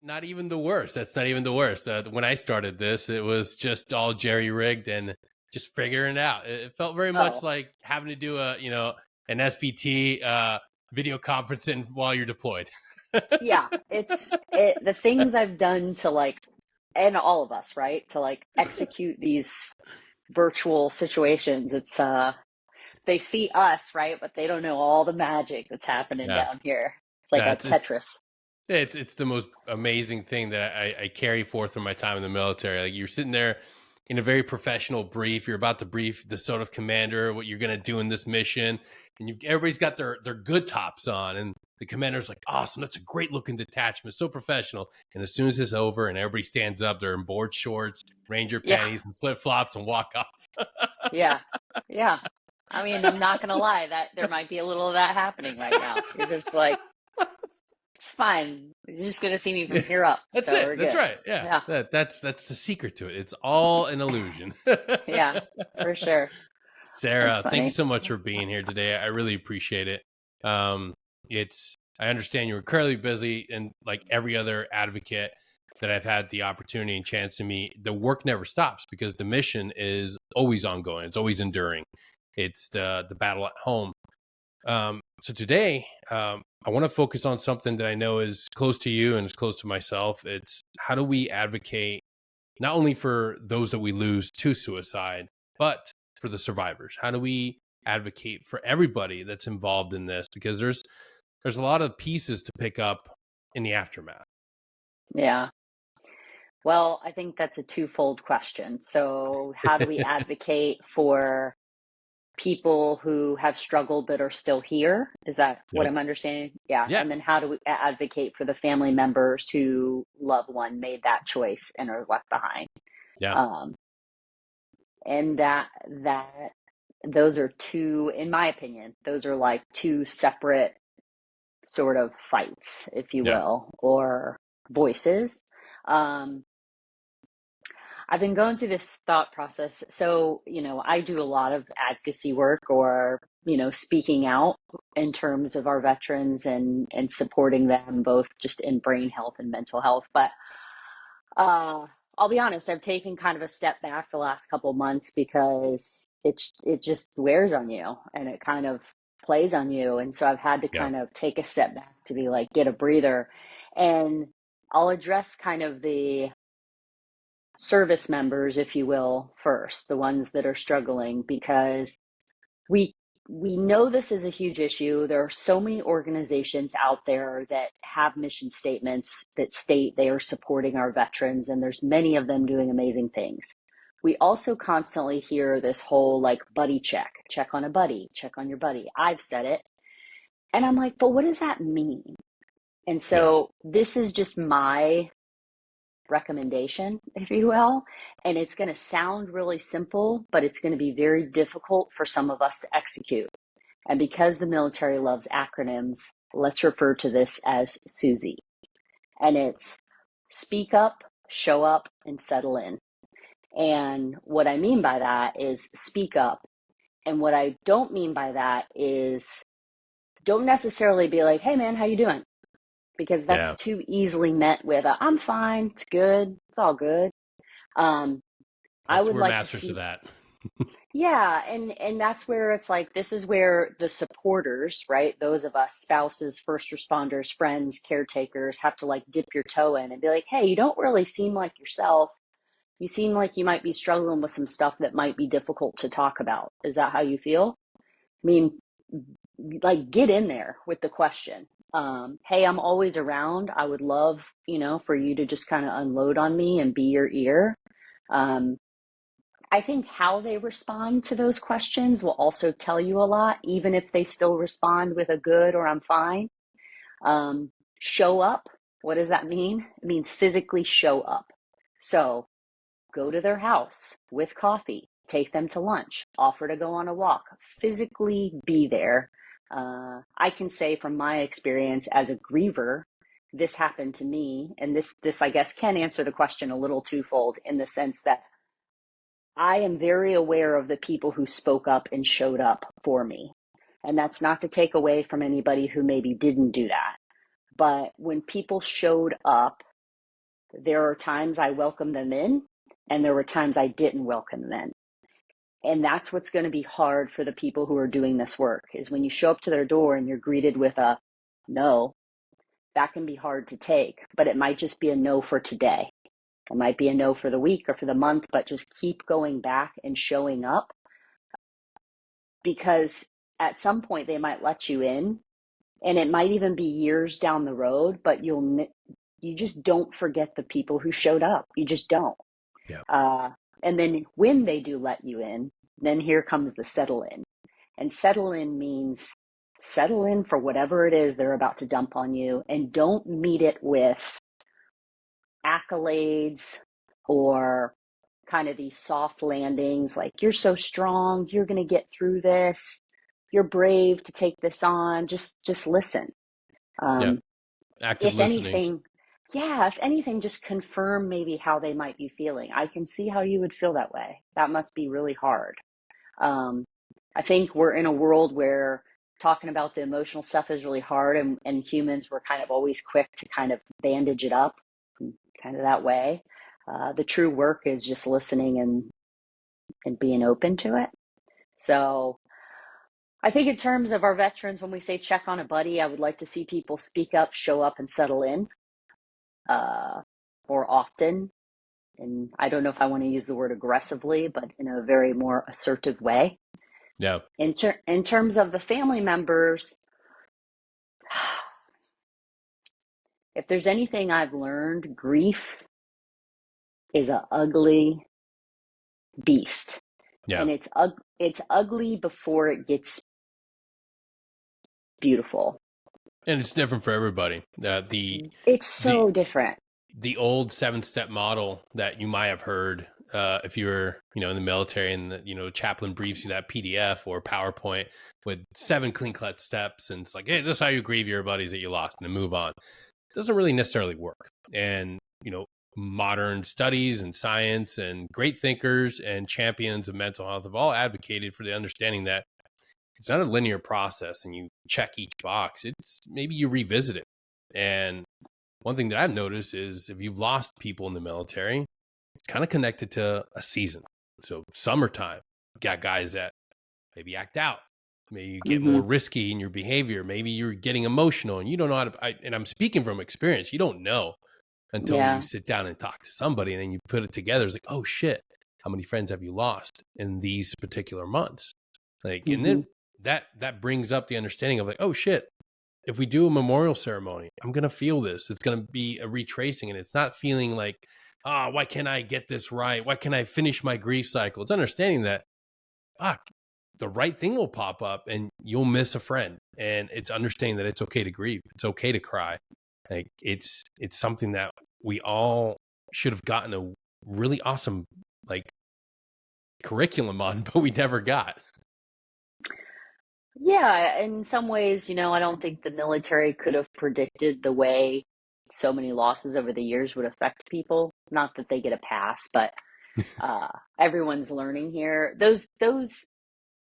Not even the worst. That's not even the worst. When I started this, it was just all jerry rigged and just figuring it out. It felt very much like having to do an SVT video conferencing while you're deployed. Yeah, the things I've done to like, and all of us, right, to like execute these virtual situations. It's they see us, right, but they don't know all the magic that's happening Yeah, down here. It's like yeah. a It's Tetris. it's the most amazing thing that I carry forth from my time in the military. Like you're sitting there in a very professional brief. You're about to brief the sort of commander what you're going to do in this mission, and everybody's got their good tops on, and the commander's like, "Awesome, that's a great looking detachment, so professional." And as soon as it's over, and everybody stands up, they're in board shorts, ranger Yeah, panties, and flip flops, and walk off. yeah, yeah. I mean, I'm not gonna lie, that there might be a little of that happening right now. You're just like, it's fine. You're just gonna see me from here up, That's so it. we're That's good. right. Yeah, Yeah, that's the secret to it. It's all an illusion. yeah, for sure. That's Sarah, thank you funny. so much for being here today. I really appreciate it. Um, I understand you're incredibly busy, and like every other advocate that I've had the opportunity and chance to meet, the work never stops because the mission is always ongoing. It's always enduring. It's the battle at home. So today, I want to focus on something that I know is close to you and is close to myself. It's how do we advocate not only for those that we lose to suicide, but for the survivors? How do we advocate for everybody that's involved in this? Because there's a lot of pieces to pick up in the aftermath. Yeah. Well, I think that's a twofold question. So, how do we advocate for people who have struggled but are still here? Is that what Yep. I'm understanding? Yeah. Yeah. And then how do we advocate for the family members who loved one made that choice and are left behind? Yeah. Um, and that those are two, in my opinion, those are like two separate sort of fights, if you Yeah. will, or voices. Um, I've been going through this thought process. So, I do a lot of advocacy work or, speaking out in terms of our veterans and supporting them both just in brain health and mental health. But uh, I'll be honest, I've taken kind of a step back the last couple months because it just wears on you and it kind of plays on you. And so I've had to Yeah. kind of take a step back to be like, get a breather. And I'll address kind of the service members, if you will, first, the ones that are struggling, because we we know this is a huge issue. There are so many organizations out there that have mission statements that state they are supporting our veterans, and there's many of them doing amazing things. We also constantly hear this whole like buddy check on a buddy, check on your buddy. I've said it. And I'm like, but what does that mean? And Yeah. so this is just my recommendation, if you will. And it's going to sound really simple, but it's going to be very difficult for some of us to execute. And because the military loves acronyms, let's refer to this as Susie. And it's speak up, show up, and settle in. And what I mean by that is speak up. And what I don't mean by that is don't necessarily be like, hey man, how you doing? Because that's Yeah. too easily met with I'm fine, it's good, it's all good. Um, I would We're like to masters of see, that. yeah, and that's where it's like this is where the supporters, right? Those of us, spouses, first responders, friends, caretakers, have to like dip your toe in and be like, hey, you don't really seem like yourself. You seem like you might be struggling with some stuff that might be difficult to talk about. Is that how you feel? I mean, like get in there with the question. Hey, I'm always around. I would love, for you to just kind of unload on me and be your ear. Um, I think how they respond to those questions will also tell you a lot, even if they still respond with a good or I'm fine. Show up. What does that mean? It means physically show up. So go to their house with coffee, take them to lunch, offer to go on a walk, physically be there. I can say from my experience as a griever, this happened to me, and this I guess can answer the question a little twofold in the sense that I am very aware of the people who spoke up and showed up for me. And that's not to take away from anybody who maybe didn't do that. But when people showed up, there are times I welcomed them in, and there were times I didn't welcome them in. And that's what's going to be hard for the people who are doing this work, is when you show up to their door and you're greeted with a no, that can be hard to take, but it might just be a no for today. It might be a no for the week or for the month, but just keep going back and showing up, because at some point they might let you in, and it might even be years down the road, but you just don't forget the people who showed up. You just don't. Yeah. And then when they do let you in, then here comes the settle in. And settle in means settle in for whatever it is they're about to dump on you, and don't meet it with accolades or kind of these soft landings like, you're so strong, you're going to get through this, you're brave to take this on, just listen. Yeah. Active If listening. anything, yeah, if anything, just confirm maybe how they might be feeling. I can see how you would feel that way. That must be really hard. I think we're in a world where talking about the emotional stuff is really hard, and humans were kind of always quick to kind of bandage it up, kind of that way. The true work is just listening and being open to it. So I think in terms of our veterans, when we say check on a buddy, I would like to see people speak up, show up, and settle in more often. And I don't know if I want to use the word aggressively, but in a very more assertive way. Yeah. In terms of the family members, if there's anything I've learned, grief is an ugly beast. Yeah. And it's ugly before it gets beautiful. And it's different for everybody. It's so the different. the old 7-step model that you might have heard if you were, in the military, and the chaplain briefs you that PDF or PowerPoint with 7 clean cut steps, and it's like, hey, this is how you grieve your buddies that you lost and then move on. It doesn't really necessarily work. And modern studies and science and great thinkers and champions of mental health have all advocated for the understanding that it's not a linear process and you check each box. It's maybe you revisit it. And one thing that I've noticed is if you've lost people in the military, it's kind of connected to a season. So summertime, you got guys that maybe act out. Maybe you get more risky in your behavior. Maybe you're getting emotional and you don't know how to, and I'm speaking from experience. You don't know until you sit down and talk to somebody, and then you put it together. It's like, oh shit, how many friends have you lost in these particular months? And then that brings up the understanding of like, oh shit, if we do a memorial ceremony, I'm going to feel this. It's going to be a retracing, and it's not feeling like, why can't I get this right? Why can't I finish my grief cycle? It's understanding that, the right thing will pop up and you'll miss a friend. And it's understanding that it's okay to grieve. It's okay to cry. Like it's something that we all should have gotten a really awesome, curriculum on, but we never got. Yeah, in some ways, I don't think the military could have predicted the way so many losses over the years would affect people. Not that they get a pass, but everyone's learning here. Those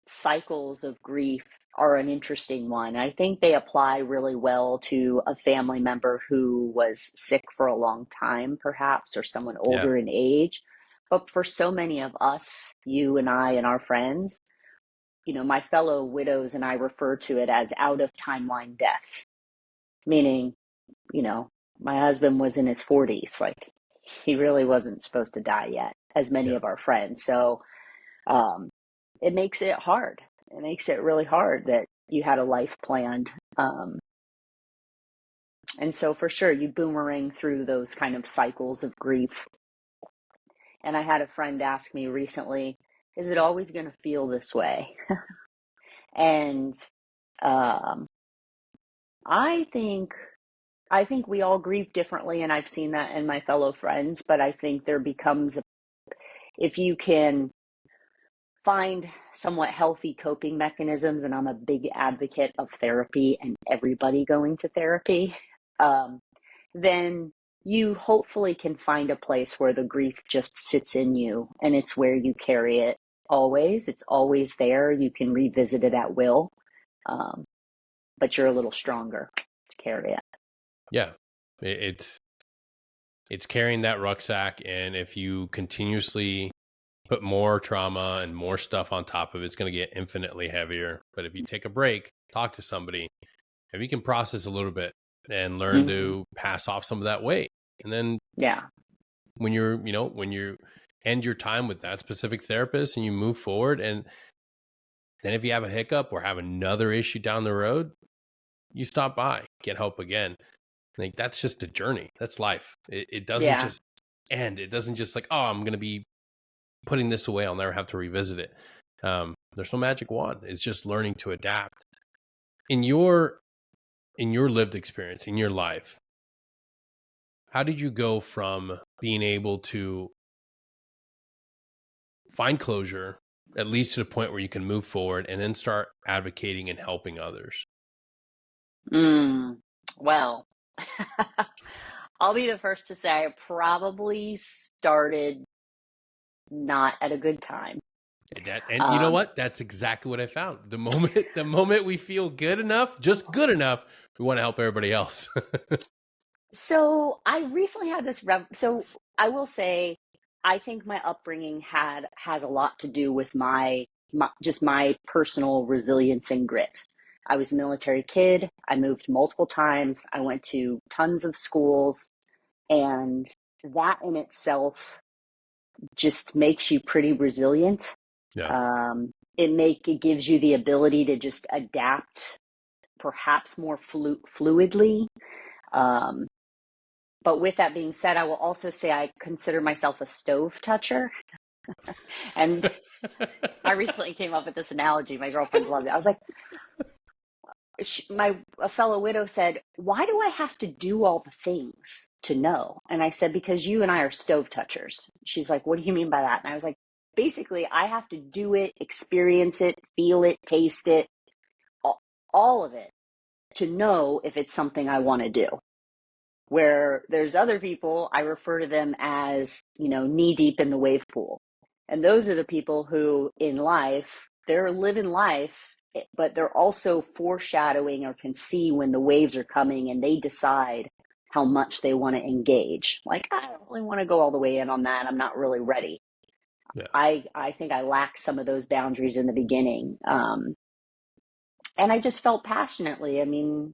cycles of grief are an interesting one. I think they apply really well to a family member who was sick for a long time, perhaps, or someone older in age. But for so many of us, you and I and our friends, my fellow widows and I refer to it as out of timeline deaths, meaning, my husband was in his 40s. Like, he really wasn't supposed to die yet, as many of our friends. So it makes it hard. It makes it really hard that you had a life planned. And so for sure, you boomerang through those kind of cycles of grief. And I had a friend ask me recently, is it always going to feel this way? And I think we all grieve differently, and I've seen that in my fellow friends, but I think there becomes, if you can find somewhat healthy coping mechanisms, and I'm a big advocate of therapy and everybody going to therapy, then you hopefully can find a place where the grief just sits in you, and it's where you carry it always. It's always there. You can revisit it at will, but you're a little stronger to carry it. Yeah. It's carrying that rucksack. And if you continuously put more trauma and more stuff on top of it, it's going to get infinitely heavier. But if you take a break, talk to somebody, if you can process a little bit and learn Mm-hmm. to pass off some of that weight. And then Yeah. when when you end your time with that specific therapist and you move forward, and then if you have a hiccup or have another issue down the road, you stop by, get help again. Like, that's just a journey. That's life. It doesn't Yeah. just end. It doesn't just like, oh, I'm going to be putting this away. I'll never have to revisit it. There's no magic wand. It's just learning to adapt. In your lived experience, in your life, how did you go from being able to find closure, at least to the point where you can move forward, and then start advocating and helping others? Well, I'll be the first to say I probably started not at a good time. And you know Um, what? That's exactly what I found. The moment we feel good enough, just good enough, we want to help everybody else. so I recently had this so I will say I think my upbringing has a lot to do with my just my personal resilience and grit. I was a military kid. I moved multiple times. I went to tons of schools, and that in itself just makes you pretty resilient. Yeah. It gives you the ability to just adapt perhaps more fluidly. Um, but with that being said, I will also say I consider myself a stove toucher. And I recently came up with this analogy. My girlfriends loved it. I was like, a fellow widow said, "Why do I have to do all the things to know?" And I said, "Because you and I are stove touchers." She's like, "What do you mean by that?" And I was like, "Basically, I have to do it, experience it, feel it, taste it, all of it, to know if it's something I want to do." Where there's other people, I refer to them as, knee deep in the wave pool. And those are the people who in life, they're living life, but they're also foreshadowing or can see when the waves are coming, and they decide how much they want to engage. Like, I don't really want to go all the way in on that. I'm not really ready. Yeah. I think I lacked some of those boundaries in the beginning. And I just felt passionately. I mean,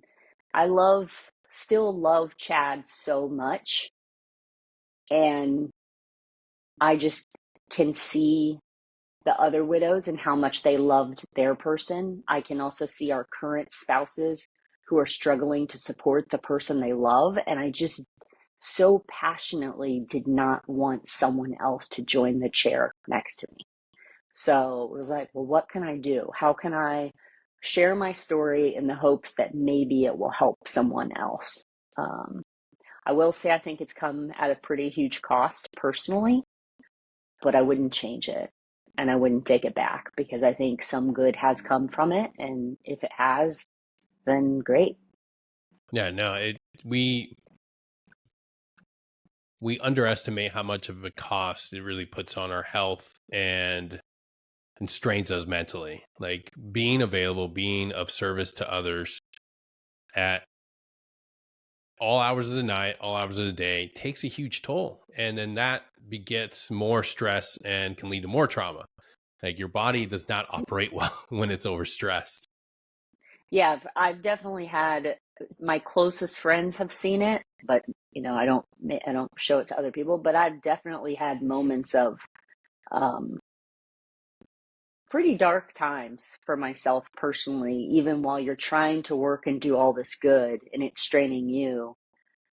still love Chad so much. And I just can see the other widows and how much they loved their person. I can also see our current spouses who are struggling to support the person they love. And I just so passionately did not want someone else to join the chair next to me. So it was like, well, what can I do? How can I share my story in the hopes that maybe it will help someone else? I will say I think it's come at a pretty huge cost personally, but I wouldn't change it and I wouldn't take it back because I think some good has come from it. And if it has, then great. Yeah. No, we underestimate how much of a cost it really puts on our health and strains us mentally. Like, being available, being of service to others at all hours of the night, all hours of the day, takes a huge toll. And then that begets more stress and can lead to more trauma. Like, your body does not operate well when it's overstressed. Yeah, I've definitely had my closest friends have seen it, but I don't show it to other people, but I've definitely had moments of um, pretty dark times for myself personally, even while you're trying to work and do all this good and it's straining you.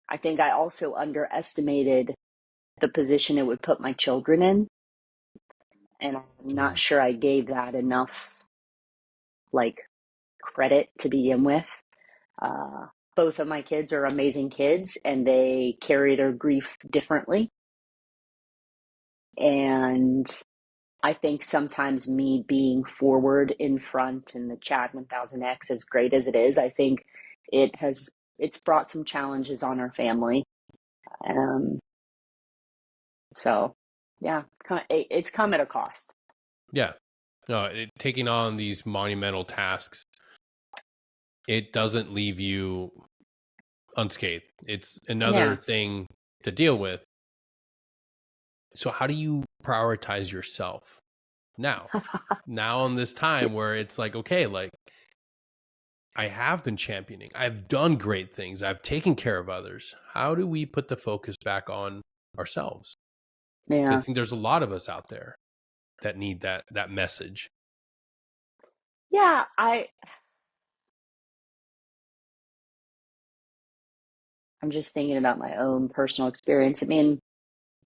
I think I also underestimated the position it would put my children in. And I'm not Mm. sure I gave that enough like credit to begin with. Uh, both of my kids are amazing kids and they carry their grief differently. And I think sometimes me being forward in front in the Chad 1000X, as great as it is, I think it's brought some challenges on our family. Um, so yeah, it's come at a cost. Yeah. No, taking on these monumental tasks, it doesn't leave you unscathed. It's another Yeah. thing to deal with. So how do you prioritize yourself now? Now in this time where it's like, okay, like I have been championing. I've done great things. I've taken care of others. How do we put the focus back on ourselves? So I Yeah. think there's a lot of us out there that need that message. Yeah. I'm just thinking about my own personal experience. I mean,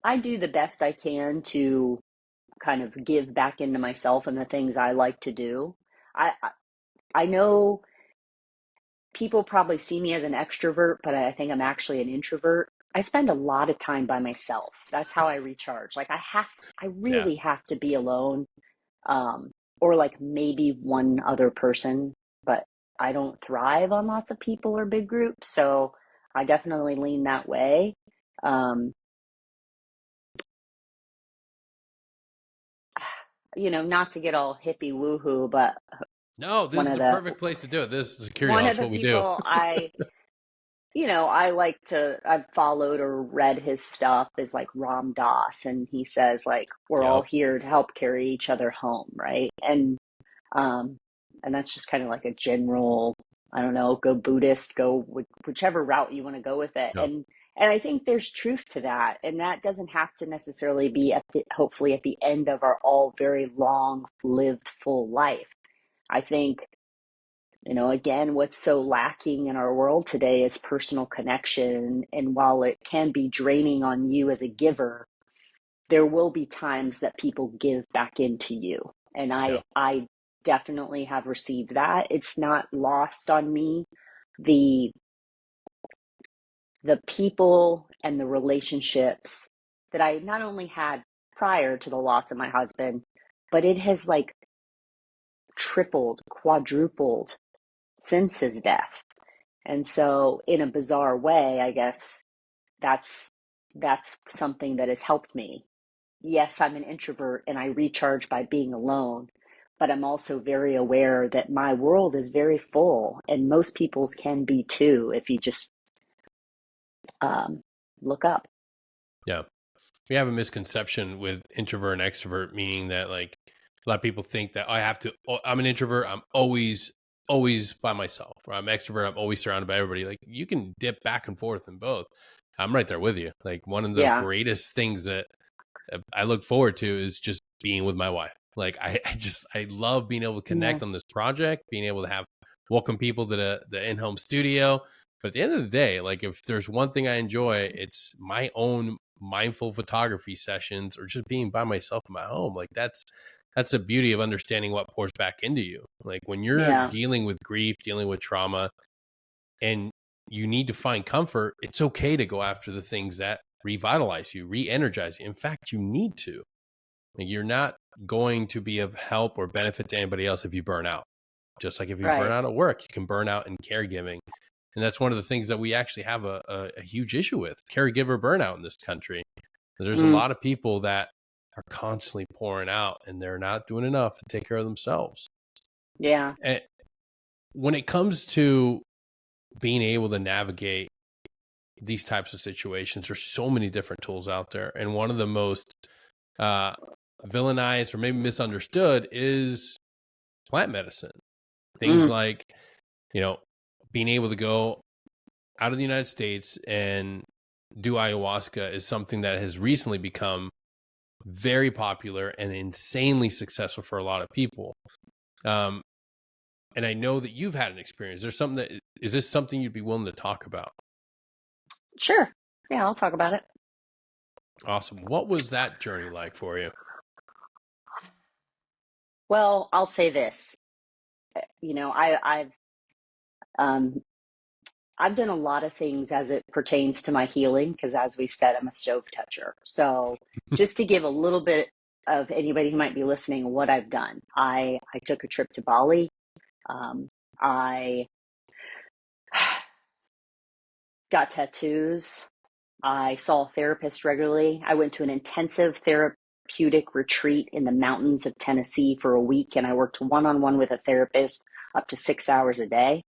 I do the best I can to kind of give back into myself and the things I like to do. I know people probably see me as an extrovert, but I think I'm actually an introvert. I spend a lot of time by myself. That's how I recharge. Like I Yeah. really have to be alone, um, or like maybe one other person, but I don't thrive on lots of people or big groups. So I definitely lean that way. Um, not to get all hippie woohoo, but No, this one is of the the perfect place to do it. This is security one of office, the what we do. people I've followed or read his stuff is like Ram Dass, and he says like we're all Yep. here to help carry each other home, right? Um, and that's just kind of like a general, I don't know, go Buddhist, go whichever route you want to go with it, Yep. and I think there's truth to that, and that doesn't have to necessarily be hopefully at the end of our all very long lived full life. I think again, what's so lacking in our world today is personal connection. And while it can be draining on you as a giver, there will be times that people give back into you. And Yep. I definitely have received that. It's not lost on me. The the people and the relationships that I not only had prior to the loss of my husband, but it has like tripled, quadrupled since his death. And so in a bizarre way, I guess that's that's something that has helped me. Yes, I'm an introvert and I recharge by being alone, but I'm also very aware that my world is very full and most people's can be too if you just um, look up. Yeah. We have a misconception with introvert and extrovert, meaning that like a lot of people think that I'm an introvert. I'm always by myself. Or I'm extrovert. I'm always surrounded by everybody. Like you can dip back and forth in both. I'm right there with you. Like one of the Yeah, greatest things that I look forward to is just being with my wife. Like I love being able to yeah, connect on this project, being able to have welcome people to the in-home studio. But at the end of the day, like if there's one thing I enjoy, it's my own mindful photography sessions or just being by myself in my home. Like that's the beauty of understanding what pours back into you. Like when you're yeah, dealing with grief, dealing with trauma, and you need to find comfort, it's okay to go after the things that revitalize you, re-energize you. In fact, you need to. Like, you're not going to be of help or benefit to anybody else if you burn out. Just like if you burn right. out at work, you can burn out in caregiving. And that's one of the things that we actually have a huge issue with caregiver burnout in this country. There's a Mm, lot of people that are constantly pouring out and they're not doing enough to take care of themselves. yeah, And when it comes to being able to navigate these types of situations, there's so many different tools out there. And one of the most uh, villainized or maybe misunderstood is plant medicine. Things mm, like, you know, being able to go out of the United States and do ayahuasca is something that has recently become very popular and insanely successful for a lot of people. Um, and I know that you've had an experience. Is this something you'd be willing to talk about? sure. Yeah, I'll talk about it. Awesome. What was that journey like for you? Well, I'll say this. Um, I've done a lot of things as it pertains to my healing because, as we've said, I'm a stove toucher. So, just to give a little bit of anybody who might be listening, what I've done, I took a trip to Bali. I got tattoos. I saw a therapist regularly. I went to an intensive therapeutic retreat in the mountains of Tennessee for a week, and I worked one on one with a therapist up to 6 hours a day.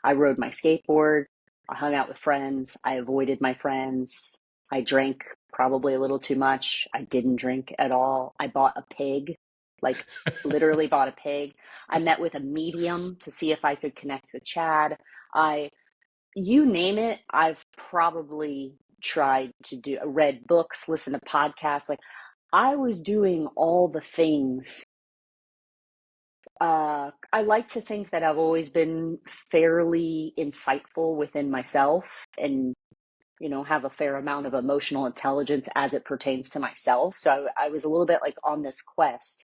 I rode my skateboard. I hung out with friends. I avoided my friends. I drank probably a little too much. I didn't drink at all. I bought a pig, like literally bought a pig. I met with a medium to see if I could connect with Chad. I, you name it, I've probably tried to do, read books, listen to podcasts. Like I was doing all the things. I like to think that I've always been fairly insightful within myself and, have a fair amount of emotional intelligence as it pertains to myself. So I was a little bit like on this quest,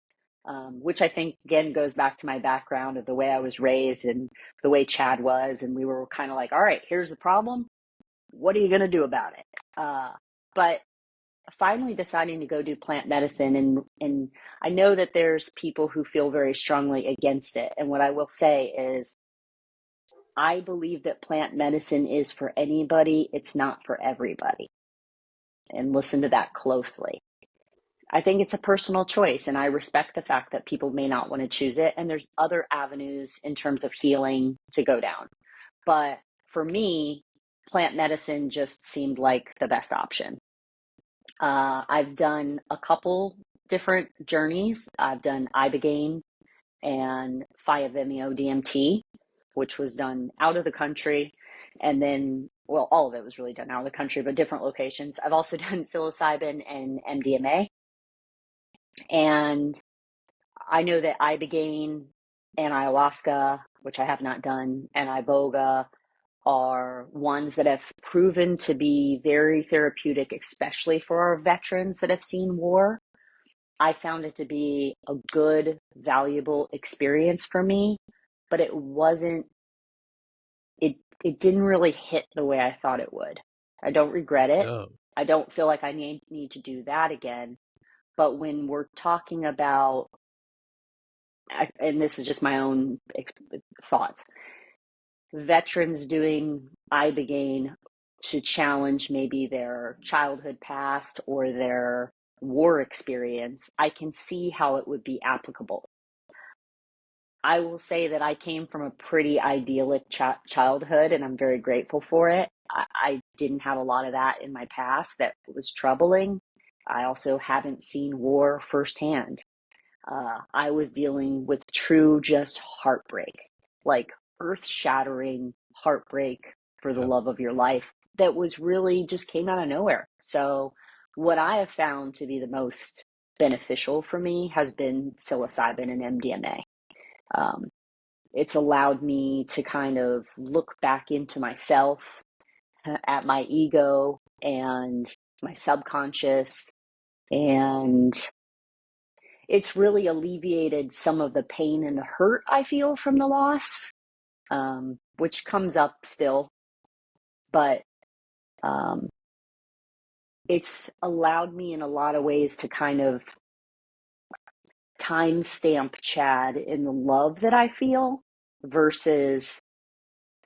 which I think again goes back to my background of the way I was raised and the way Chad was. And we were kind of like, all right, here's the problem. What are you going to do about it? But finally deciding to go do plant medicine, and I know that there's people who feel very strongly against it. And what I will say is I believe that plant medicine is for anybody, it's not for everybody. And listen to that closely. I think it's a personal choice, and I respect the fact that people may not want to choose it. And there's other avenues in terms of healing to go down. But for me, plant medicine just seemed like the best option. I've done a couple different journeys. I've done Ibogaine and 5-MeO DMT, which was done out of the country. And then, well, all of it was really done out of the country, but different locations. I've also done psilocybin and MDMA. And I know that Ibogaine and ayahuasca, which I have not done, and iboga are ones that have proven to be very therapeutic, especially for our veterans that have seen war. I found it to be a good, valuable experience for me, but it didn't really hit the way I thought it would. I don't regret it. Oh, I don't feel like I need to do that again. But when we're talking about, and this is just my own thoughts, veterans doing Ibogaine to challenge maybe their childhood past or their war experience, I can see how it would be applicable. I will say that I came from a pretty idyllic childhood, and I'm very grateful for it. I didn't have a lot of that in my past that was troubling. I also haven't seen war firsthand. I was dealing with true just heartbreak, like earth shattering heartbreak for the yeah. love of your life that was really just came out of nowhere. So, what I have found to be the most beneficial for me has been psilocybin and MDMA. Um, it's allowed me to kind of look back into myself, at my ego and my subconscious, and it's really alleviated some of the pain and the hurt I feel from the loss, which comes up still, but um, it's allowed me in a lot of ways to kind of timestamp Chad in the love that I feel versus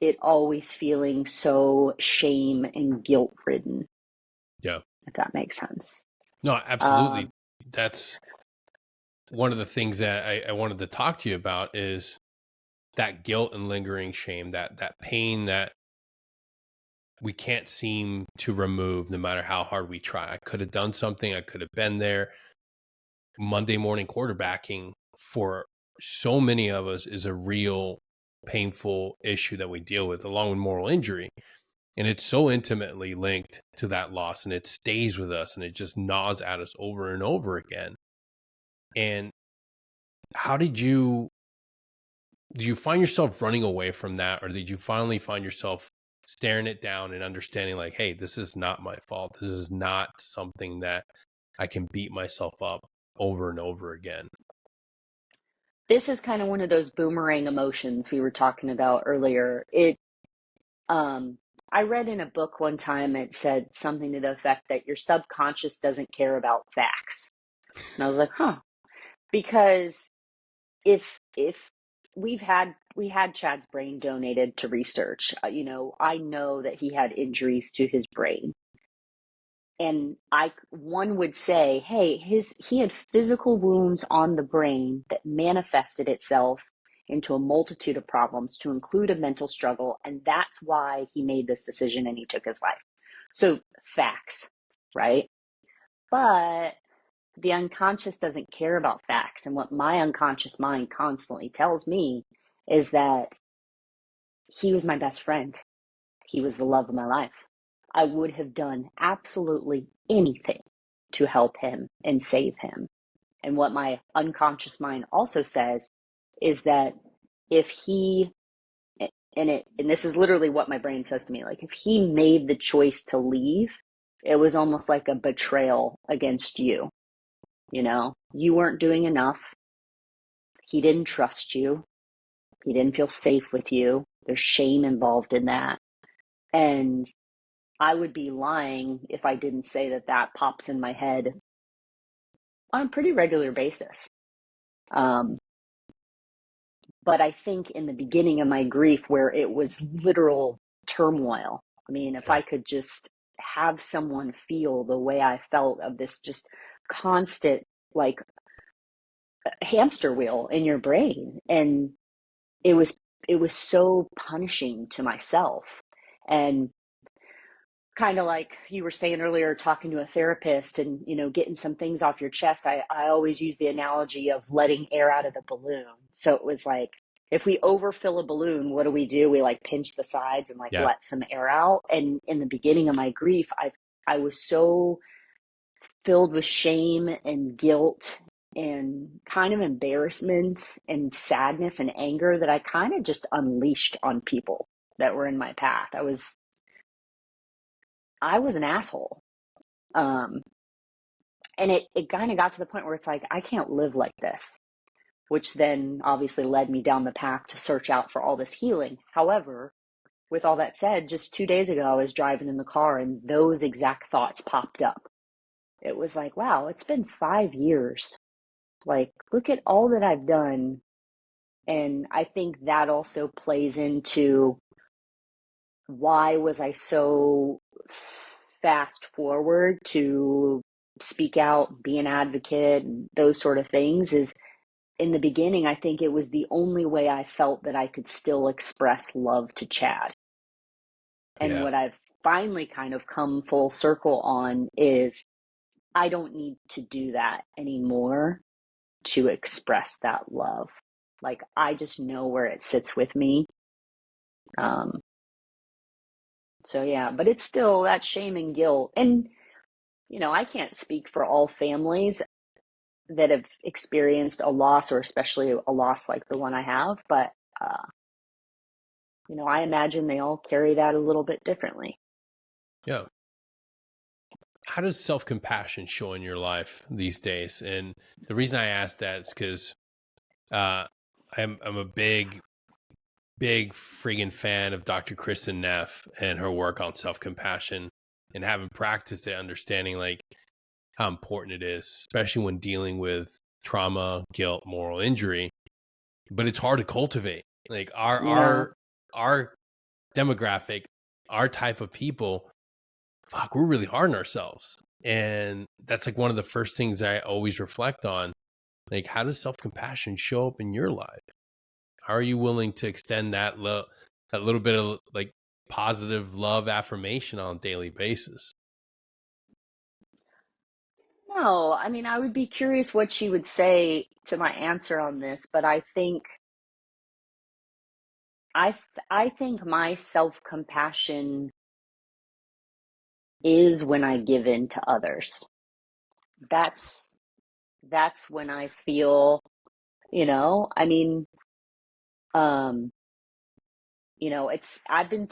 it always feeling so shame and guilt ridden, Yeah. if that makes sense. No, absolutely. Um, That's one of the things that I wanted to talk to you about is that guilt and lingering shame, that pain that we can't seem to remove no matter how hard we try. I could have done something. I could have been there. Monday morning quarterbacking for so many of us is a real painful issue that we deal with along with moral injury. And it's so intimately linked to that loss and it stays with us and it just gnaws at us over and over again. And how do you find yourself running away from that? Or did you finally find yourself staring it down and understanding like, hey, this is not my fault. This is not something that I can beat myself up over and over again. this is kind of one of those boomerang emotions we were talking about earlier. Um, I read in a book one time, it said something to the effect that your subconscious doesn't care about facts. And I was like, huh, because if we had Chad's brain donated to research, I know that he had injuries to his brain. And one would say, hey, he had physical wounds on the brain that manifested itself into a multitude of problems to include a mental struggle. And that's why he made this decision and he took his life. So facts, right? But the unconscious doesn't care about facts. And what my unconscious mind constantly tells me is that he was my best friend. He was the love of my life. I would have done absolutely anything to help him and save him. And what my unconscious mind also says is that if he, and this is literally what my brain says to me, like if he made the choice to leave, it was almost like a betrayal against you. You know, you weren't doing enough. He didn't trust you. He didn't feel safe with you. There's shame involved in that. And I would be lying if I didn't say that that pops in my head on a pretty regular basis. But I think in the beginning of my grief, where it was literal turmoil, I mean, if I could just have someone feel the way I felt of this just constant, like, hamster wheel in your brain. And it was so punishing to myself. And kind of like you were saying earlier, talking to a therapist and, you know, getting some things off your chest, I always use the analogy of letting air out of the balloon. So it was like, if we overfill a balloon, what do? We like pinch the sides and like Yeah. let some air out. And in the beginning of my grief, I was so filled with shame and guilt and kind of embarrassment and sadness and anger that I kind of just unleashed on people that were in my path. I was an asshole. And it kind of got to the point where it's like, I can't live like this, which then obviously led me down the path to search out for all this healing. However, with all that said, just 2 days ago, I was driving in the car and those exact thoughts popped up. It was like, wow, it's been 5 years. Like, look at all that I've done. And I think that also plays into why was I so fast forward to speak out, be an advocate, and those sort of things. Is in the beginning, I think it was the only way I felt that I could still express love to Chad. And Yeah. what I've finally kind of come full circle on is I don't need to do that anymore to express that love. Like, I just know where it sits with me. So yeah, but it's still that shame and guilt. And, you know, I can't speak for all families that have experienced a loss, or especially a loss like the one I have, but, you know, I imagine they all carry that a little bit differently. Yeah. How does self-compassion show in your life these days? And the reason I ask that is because I'm a big friggin' fan of Dr. Kristen Neff and her work on self-compassion, and having practiced it, understanding like how important it is, especially when dealing with trauma, guilt, moral injury. But it's hard to cultivate. Like Yeah. our demographic, our type of people, fuck, we're really hard on ourselves. And that's like one of the first things I always reflect on. Like, how does self-compassion show up in your life? How are you willing to extend that little bit of like positive love affirmation on a daily basis? No, I mean, I would be curious what she would say to my answer on this, but I think my self-compassion is when I give in to others. That's when I feel, you know, I mean, um, you know, I've been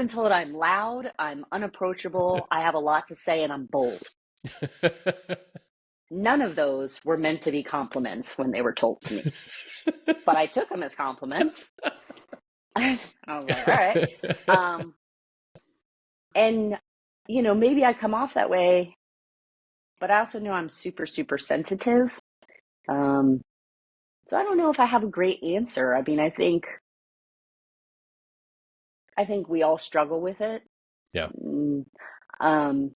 told I'm loud, I'm unapproachable, I have a lot to say, and I'm bold. None of those were meant to be compliments when they were told to me, but I took them as compliments. I was like, all right. And, you know, maybe I come off that way, but I also know I'm super, super sensitive. Um, so I don't know if I have a great answer. I mean, I think we all struggle with it. Yeah. Mm, Um,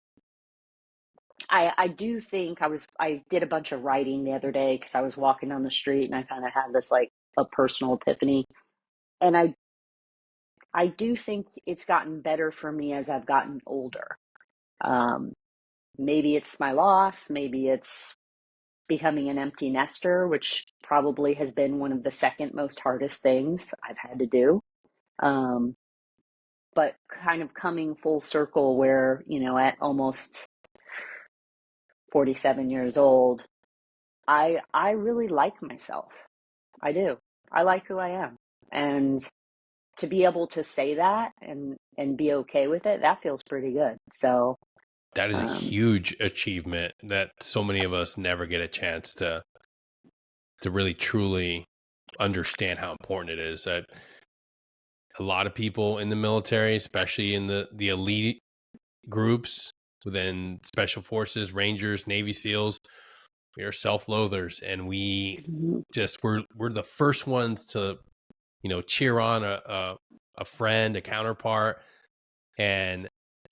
I do think I did a bunch of writing the other day because I was walking down the street and I kind of had this like a personal epiphany. And I do think it's gotten better for me as I've gotten older. Um, Maybe it's my loss, maybe it's becoming an empty nester, which probably has been one of the second most hardest things I've had to do. Um, but kind of coming full circle where, at almost 47 years old, I really like myself. I do. I like who I am. And to be able to say that and be okay with it, that feels pretty good. So, That is a um, huge achievement that so many of us never get a chance to really truly understand how important it is. That a lot of people in the military, especially in the elite groups within special forces, Rangers, Navy SEALs, we are self-loathers, and we're the first ones to cheer on a friend, a counterpart, and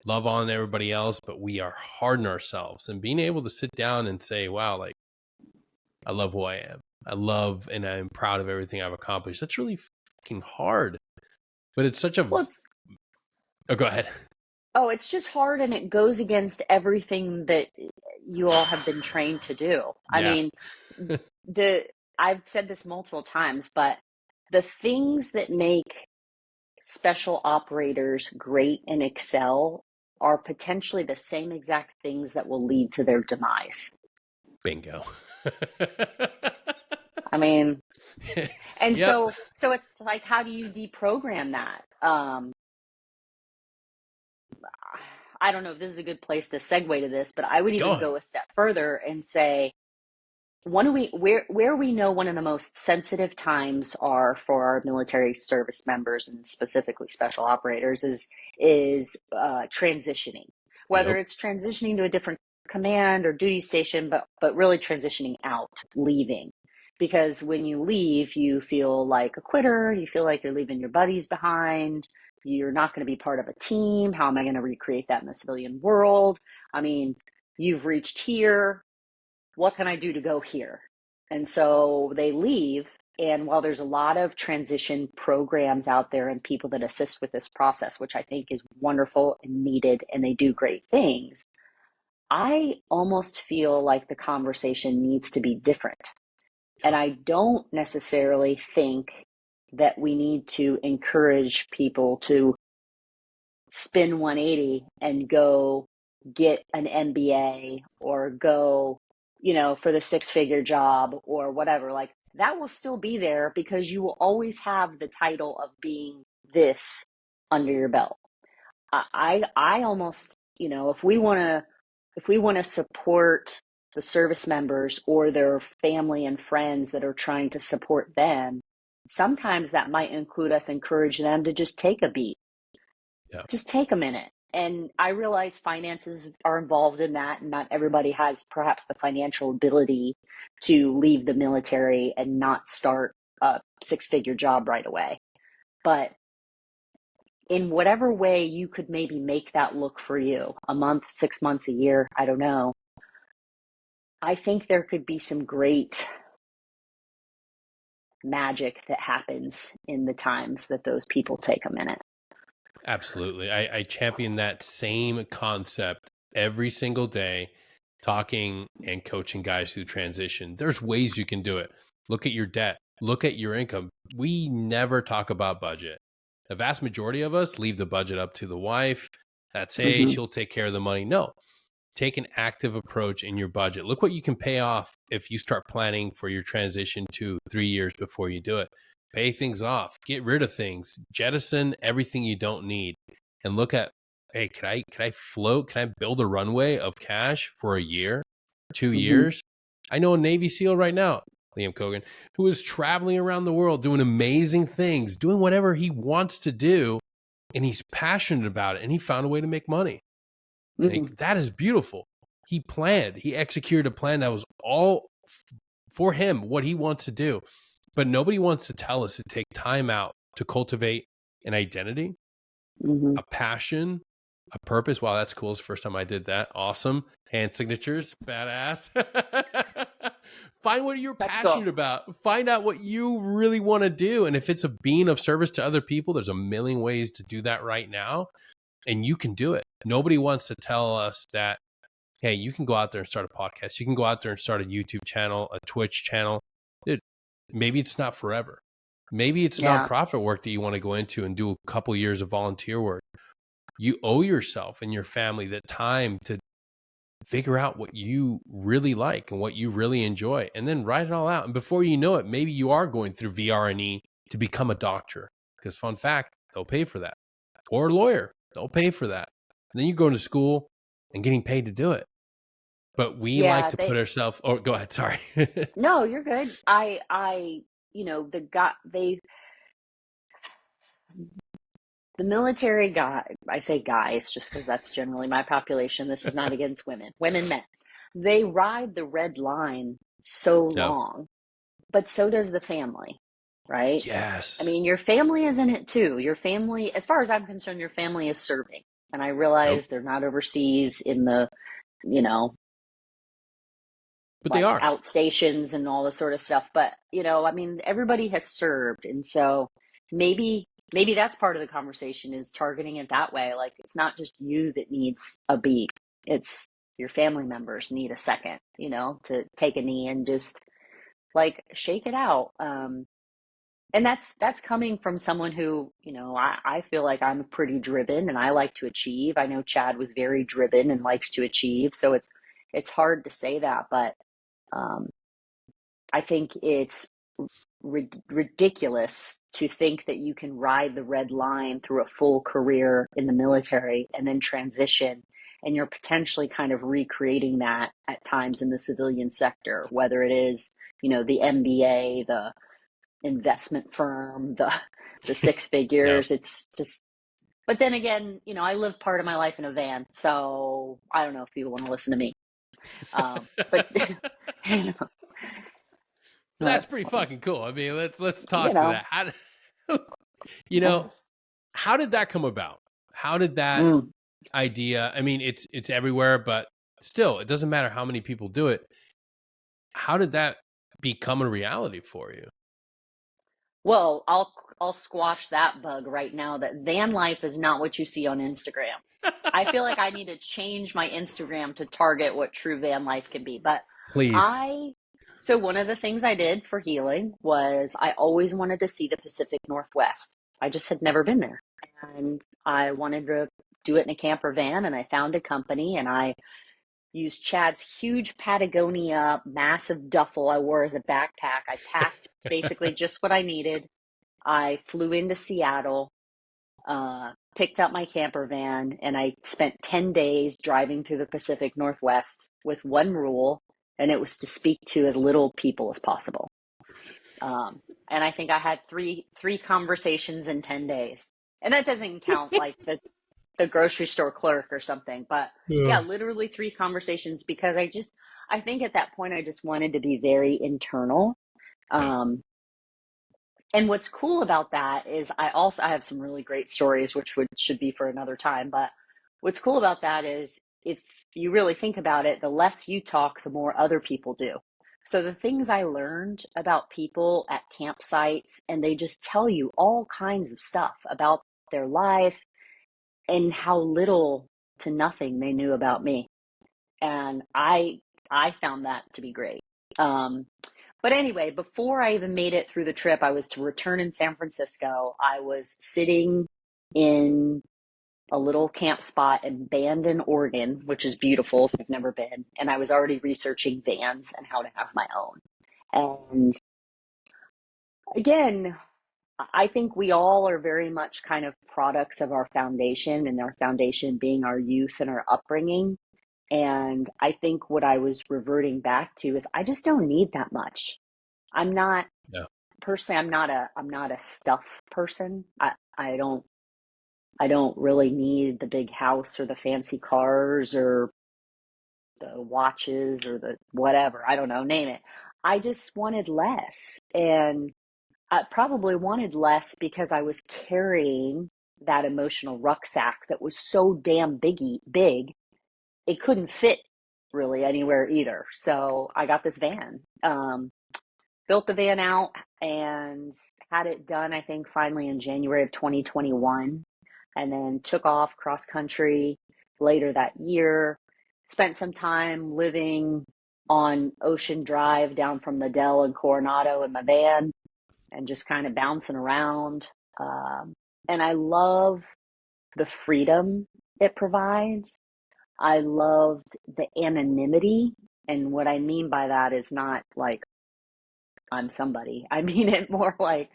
love on everybody else, but we are hard on ourselves. And being able to sit down and say, wow, like, I love who I am, I love and I'm proud of everything I've accomplished, that's really fucking hard. But it's such a well, oh, go ahead. it's just hard, and it goes against everything that you all have been trained to do. I Yeah. mean, I've said this multiple times, but the things that make special operators great and excel are potentially the same exact things that will lead to their demise. Bingo. I mean, and Yep. so it's like, how do you deprogram that? I don't know if this is a good place to segue to this, but I would Go even ahead. go a step further and say, where we know one of the most sensitive times are for our military service members, and specifically special operators, is transitioning. Whether Yep. it's transitioning to a different command or duty station, but really transitioning out, leaving. Because when you leave, you feel like a quitter. You feel like you're leaving your buddies behind. You're not going to be part of a team. How am I going to recreate that in the civilian world? I mean, you've reached here. What can I do to go here? And so they leave. And while there's a lot of transition programs out there and people that assist with this process, which I think is wonderful and needed, and they do great things, I almost feel like the conversation needs to be different. And Yep. I don't necessarily think that we need to encourage people to spin 180 and go get an MBA or go, for the six-figure job or whatever. Like, that will still be there because you will always have the title of being this under your belt. I almost, if we want to support the service members or their family and friends that are trying to support them, sometimes that might include us encourage them to just take a beat, Yep. just take a minute. And I realize finances are involved in that, and not everybody has perhaps the financial ability to leave the military and not start a six-figure job right away. But in whatever way you could maybe make that look for you, a month, 6 months, a year, I don't know, I think there could be some great magic that happens in the times that those people take a minute. Absolutely. I champion that same concept every single day, talking and coaching guys through transition. There's ways you can do it. Look at your debt, look at your income. We never talk about budget. The vast majority of us leave the budget up to the wife. That's, hey, Mm-hmm. she'll take care of the money. No, take an active approach in your budget. Look what you can pay off if you start planning for your transition 2-3 years before you do it. Pay things off, get rid of things, jettison everything you don't need, and look at, hey, can I float? Can I build a runway of cash for a year, 2 Mm-hmm. years? I know a Navy SEAL right now, Liam Cogan, who is traveling around the world doing amazing things, doing whatever he wants to do, and he's passionate about it, and he found a way to make money. Mm-hmm. Like, that is beautiful. He executed a plan that was all for him, what he wants to do. But nobody wants to tell us to take time out to cultivate an identity, Mm-hmm. a passion, a purpose. Wow, that's cool. It's the first time I did that. Awesome. Hand signatures, badass. Find what you're That's cool. passionate about. Find out what you really want to do. And if it's a being of service to other people, there's a million ways to do that right now. And you can do it. Nobody wants to tell us that, hey, you can go out there and start a podcast. You can go out there and start a YouTube channel, a Twitch channel. Dude, maybe it's not forever. Maybe it's Yeah. nonprofit work that you want to go into and do a couple years of volunteer work. You owe yourself and your family the time to figure out what you really like and what you really enjoy, and then write it all out. And before you know it, maybe you are going through VR&E to become a doctor, because fun fact, they'll pay for that. Or a lawyer, they'll pay for that. And then you go to school and getting paid to do it. But we like to put ourselves, oh, go ahead. Sorry. No, you're good. The military guy, I say guys just because that's generally my population. This is not against women, men. They ride the red line so long, but so does the family, right? Yes. I mean, your family is in it too. Your family, as far as I'm concerned, your family is serving. And I realize they're not overseas in the, but like they are outstations and all this sort of stuff. But, I mean, everybody has served. And so maybe that's part of the conversation, is targeting it that way. Like, it's not just you that needs a beat. It's your family members need a second, to take a knee and just like shake it out. And that's coming from someone who, I feel like I'm pretty driven and I like to achieve. I know Chad was very driven and likes to achieve. So it's hard to say that, but I think it's ridiculous to think that you can ride the red line through a full career in the military and then transition, and you're potentially kind of recreating that at times in the civilian sector, whether it is, the MBA, the investment firm, the six figures. It's just, but then again, I lived part of my life in a van, so I don't know if people want to listen to me. But that's pretty fucking cool. I mean, let's talk to that. How did that come about? How did that idea? I mean, it's everywhere, but still, it doesn't matter how many people do it. How did that become a reality for you? Well, I'll squash that bug right now. That van life is not what you see on Instagram. I feel like I need to change my Instagram to target what true van life can be. But please. So one of the things I did for healing was I always wanted to see the Pacific Northwest. I just had never been there. And I wanted to do it in a camper van, and I found a company, and I used Chad's huge Patagonia massive duffel I wore as a backpack. I packed basically just what I needed. I flew into Seattle, picked up my camper van, and I spent 10 days driving through the Pacific Northwest with one rule, and it was to speak to as little people as possible. And I think I had three conversations in 10 days. And that doesn't count like the grocery store clerk or something, but yeah, literally 3 conversations, because I think at that point I just wanted to be very internal. And what's cool about that is I have some really great stories, which should be for another time. But what's cool about that is, if you really think about it, the less you talk, the more other people do. So the things I learned about people at campsites, and they just tell you all kinds of stuff about their life and how little to nothing they knew about me. And I found that to be great. But anyway, before I even made it through the trip, I was to return in San Francisco. I was sitting in a little camp spot in Bandon, Oregon, which is beautiful if you've never been. And I was already researching vans and how to have my own. And again, I think we all are very much kind of products of our foundation, and our foundation being our youth and our upbringing. And I think what I was reverting back to is I just don't need that much. I'm not personally, I'm not a stuff person. I don't really need the big house or the fancy cars or the watches or the whatever. I don't know, name it. I just wanted less. And I probably wanted less because I was carrying that emotional rucksack that was so damn big, it couldn't fit really anywhere either. So I got this van, built the van out and had it done, I think, finally in January of 2021, and then took off cross country later that year. Spent some time living on Ocean Drive down from the Dell in Coronado in my van and just kind of bouncing around. And I love the freedom it provides. I loved the anonymity. And what I mean by that is not like I'm somebody. I mean it more like,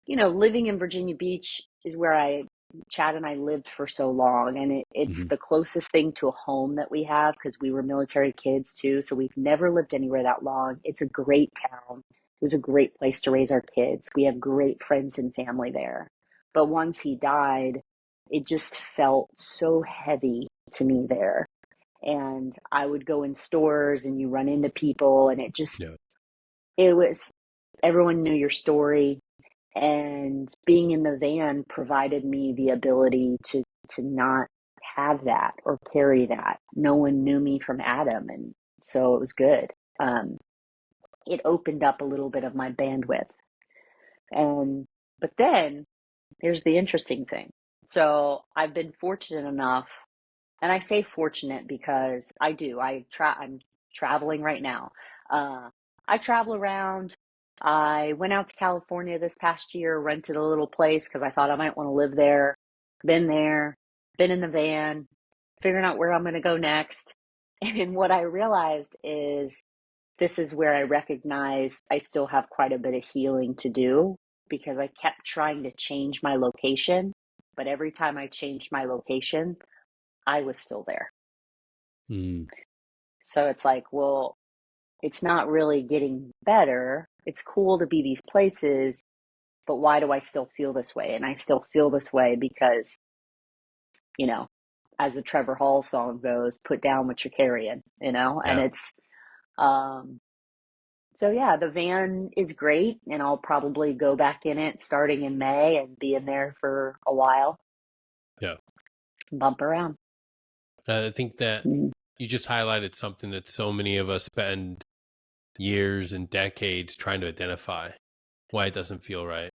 living in Virginia Beach is where Chad and I lived for so long. And it's Mhm. the closest thing to a home that we have because we were military kids too. So we've never lived anywhere that long. It's a great town. It was a great place to raise our kids. We have great friends and family there. But once he died, it just felt so heavy to me there. And I would go in stores and you run into people and Yeah. it was, everyone knew your story. And being in the van provided me the ability to not have that or carry that. No one knew me from Adam, and so it was good. It opened up a little bit of my bandwidth. And but then here's the interesting thing. So I've been fortunate enough, and I say fortunate because I do. I'm traveling right now. I travel around. I went out to California this past year, rented a little place because I thought I might want to live there. Been there, been in the van, figuring out where I'm going to go next. And what I realized is this is where I recognize I still have quite a bit of healing to do because I kept trying to change my location. But every time I changed my location, I was still there. Mm. So it's like, well, it's not really getting better. It's cool to be these places, but why do I still feel this way? And I still feel this way because, you know, as the Trevor Hall song goes, put down what you're carrying, and Yeah. um, so yeah, the van is great and I'll probably go back in it starting in May and be in there for a while, Yeah. bump around. I think that Mm. you just highlighted something that so many of us spend years and decades trying to identify why it doesn't feel right,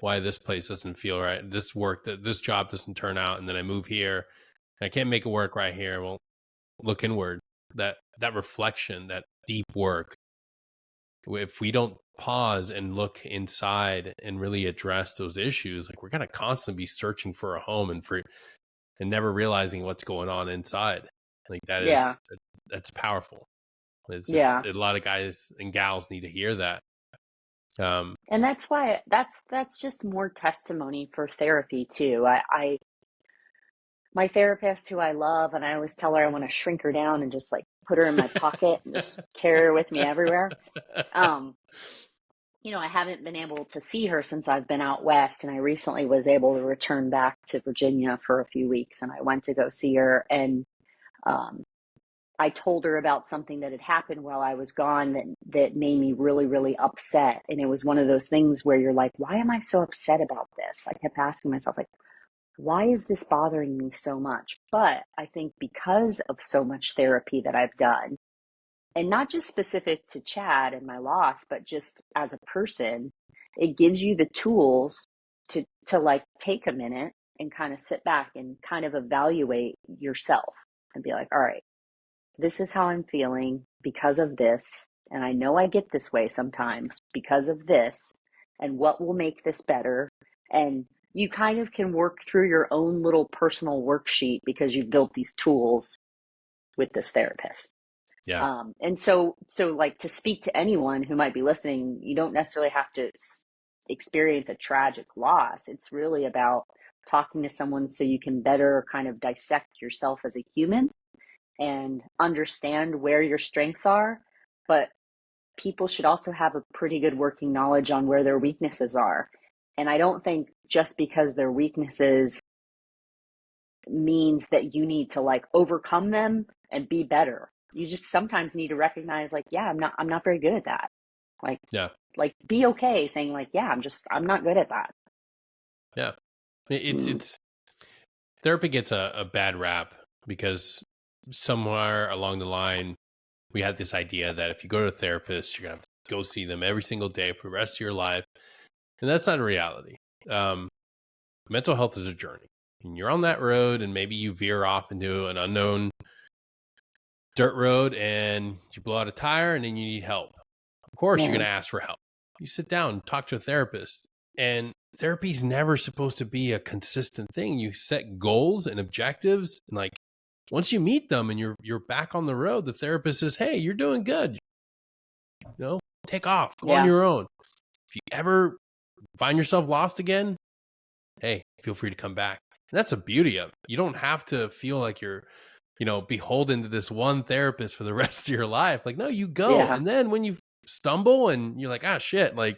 why this place doesn't feel right, this job doesn't turn out, and then I move here and I can't make it work right here. Well, look inward. That reflection, that deep work. If we don't pause and look inside and really address those issues, like we're gonna constantly be searching for a home and never realizing what's going on inside. Like Yeah, that's powerful. It's just yeah. a lot of guys and gals need to hear that. Um, And that's why that's just more testimony for therapy too. My therapist who I love, and I always tell her I want to shrink her down and just like put her in my pocket and just carry her with me everywhere. Um, I haven't been able to see her since I've been out west, and I recently was able to return back to Virginia for a few weeks, and I went to go see her, and um, I told her about something that had happened while I was gone that made me really, really upset. And it was one of those things where you're like, why am I so upset about this? I kept asking myself, like, why is this bothering me so much? But I think because of so much therapy that I've done, and not just specific to Chad and my loss, but just as a person, it gives you the tools to like take a minute and kind of sit back and kind of evaluate yourself and be like, all right, this is how I'm feeling because of this. And I know I get this way sometimes because of this. And what will make this better? And you kind of can work through your own little personal worksheet because you've built these tools with this therapist. yeah, And so like to speak to anyone who might be listening, you don't necessarily have to experience a tragic loss. It's really about talking to someone so you can better kind of dissect yourself as a human and understand where your strengths are. But people should also have a pretty good working knowledge on where their weaknesses are. And I don't think just because they're weaknesses means that you need to like overcome them and be better. You just sometimes need to recognize like, yeah, I'm not very good at that. Like yeah, like be okay saying like, yeah, I'm not good at that. yeah. Mm. It's therapy gets a bad rap because somewhere along the line, we had this idea that if you go to a therapist, you're going to have to go see them every single day for the rest of your life. And that's not a reality. Mental health is a journey. And you're on that road, and maybe you veer off into an unknown dirt road and you blow out a tire and then you need help. Of course, you're going to ask for help. You sit down and talk to a therapist. And therapy is never supposed to be a consistent thing. You set goals and objectives, and like once you meet them and you're back on the road, the therapist says, "Hey, you're doing good. You know, take off, go on your own. If you ever find yourself lost again, hey, feel free to come back." And that's the beauty of it. You don't have to feel like you're, beholden to this one therapist for the rest of your life. Like, no, you go. Yeah. And then when you stumble and you're like, ah, shit, like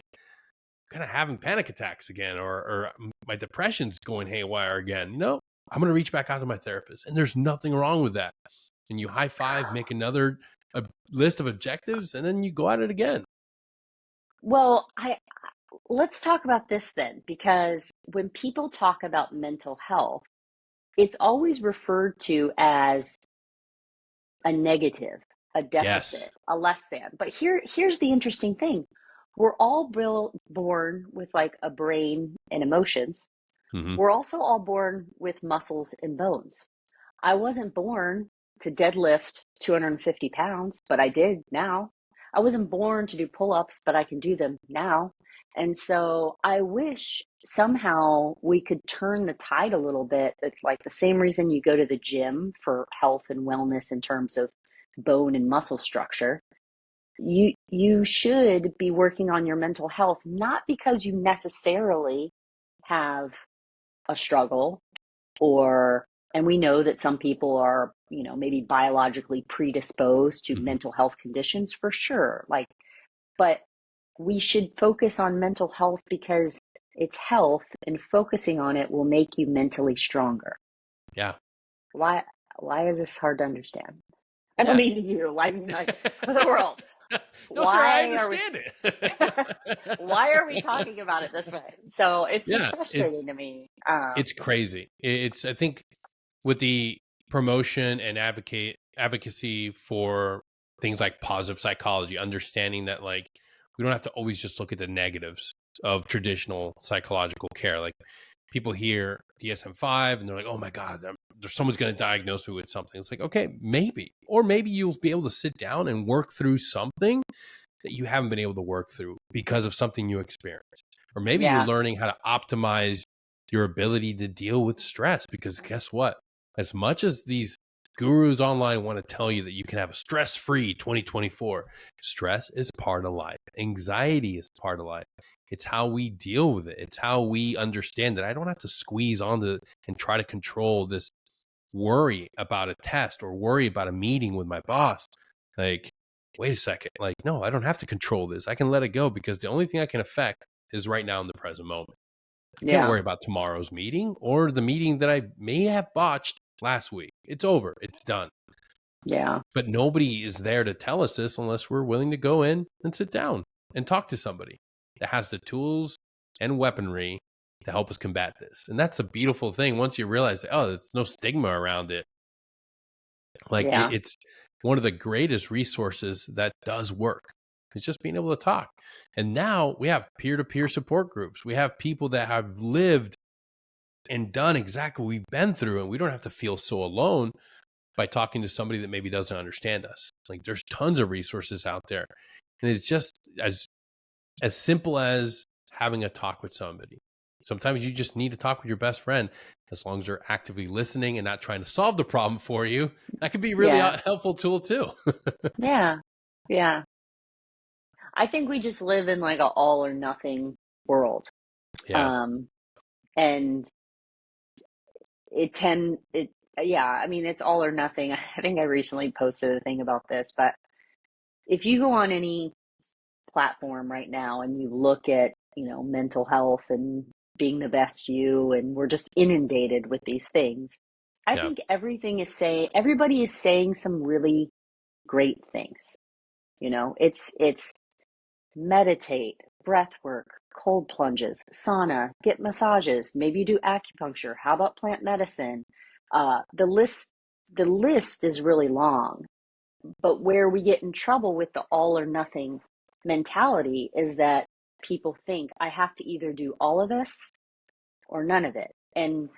kind of having panic attacks again, or my depression's going haywire again, I'm going to reach back out to my therapist. And there's nothing wrong with that. And you high five, make another list of objectives, and then you go at it again. Well, let's talk about this then, because when people talk about mental health, it's always referred to as a negative, a deficit, a less than. But here's the interesting thing. We're all born with like a brain and emotions. Mm-hmm. We're also all born with muscles and bones. I wasn't born to deadlift 250 pounds, but I did now. I wasn't born to do pull-ups, but I can do them now. And so I wish somehow we could turn the tide a little bit. It's like the same reason you go to the gym for health and wellness in terms of bone and muscle structure. You should be working on your mental health, not because you necessarily have a struggle, and we know that some people are, maybe biologically predisposed to mental health conditions for sure. But we should focus on mental health because it's health, and focusing on it will make you mentally stronger. Yeah. Why is this hard to understand? I don't mean you, like for the world. No, sir, I understand it. Why are we talking about it this way? So it's just frustrating to me. It's crazy. I think with the promotion and advocacy for things like positive psychology, understanding that like we don't have to always just look at the negatives of traditional psychological care. Like people hear DSM-5 and they're like, oh my God, there's someone's going to diagnose me with something. It's like, okay, maybe. Or maybe you'll be able to sit down and work through something that you haven't been able to work through because of something you experienced. Or maybe you're learning how to optimize your ability to deal with stress, because guess what? As much as these gurus online want to tell you that you can have a stress-free 2024, stress is part of life. Anxiety is part of life. It's how we deal with it. It's how we understand that I don't have to squeeze onto and try to control this worry about a test or worry about a meeting with my boss. Like, wait a second. Like, no, I don't have to control this. I can let it go, because the only thing I can affect is right now in the present moment. I can't worry about tomorrow's meeting or the meeting that I may have botched last week. It's over. It's done. Yeah. But nobody is there to tell us this unless we're willing to go in and sit down and talk to somebody that has the tools and weaponry to help us combat this. And that's a beautiful thing once you realize that, there's no stigma around it. Like it's one of the greatest resources that does work. It's just being able to talk. And now we have peer-to-peer support groups. We have people that have lived and done exactly what we've been through, and we don't have to feel so alone by talking to somebody that maybe doesn't understand us. Like there's tons of resources out there. And it's just as simple as having a talk with somebody. Sometimes you just need to talk with your best friend, as long as they're actively listening and not trying to solve the problem for you. That could be really a helpful tool too. Yeah. I think we just live in like an all or nothing world. And I mean, it's all or nothing. I think I recently posted a thing about this, but if you go on any platform right now and you look at, mental health and being the best you, and we're just inundated with these things. I think everybody is saying some really great things. It's meditate, breath work, cold plunges, sauna, get massages, maybe you do acupuncture. How about plant medicine? The list the list is really long. But where we get in trouble with the all or nothing mentality is that people think I have to either do all of this or none of it. And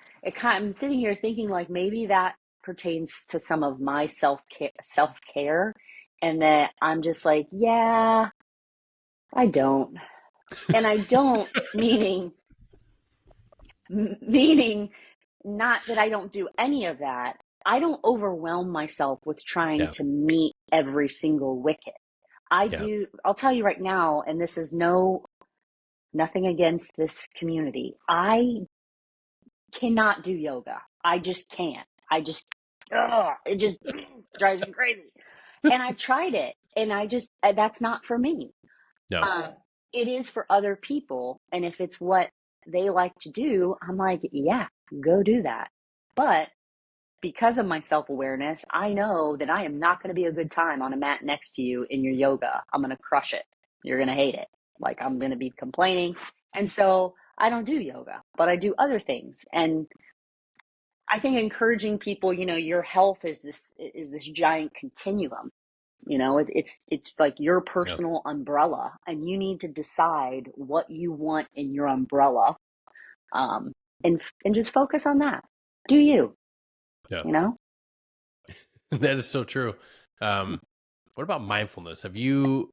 I'm sitting here thinking like maybe that pertains to some of my self-care, and that I'm just like, yeah, I don't. And I don't meaning not that I don't do any of that. I don't overwhelm myself with trying Yeah. to meet every single wicket. Yeah. I'll tell you right now, and this is nothing against this community. I cannot do yoga. I just can't. It just drives me crazy. And I tried it, and that's not for me. No. It is for other people. And if it's what they like to do, I'm like, yeah, go do that. But because of my self-awareness, I know that I am not going to be a good time on a mat next to you in your yoga. I'm going to crush it. You're going to hate it. Like I'm going to be complaining. And so I don't do yoga, but I do other things. And I think encouraging people, your health is this giant continuum. It's like your Yeah. personal umbrella, and you need to decide what you want in your umbrella, and just focus on that. Do you? Yeah. You know? That is so true. What about mindfulness? Have you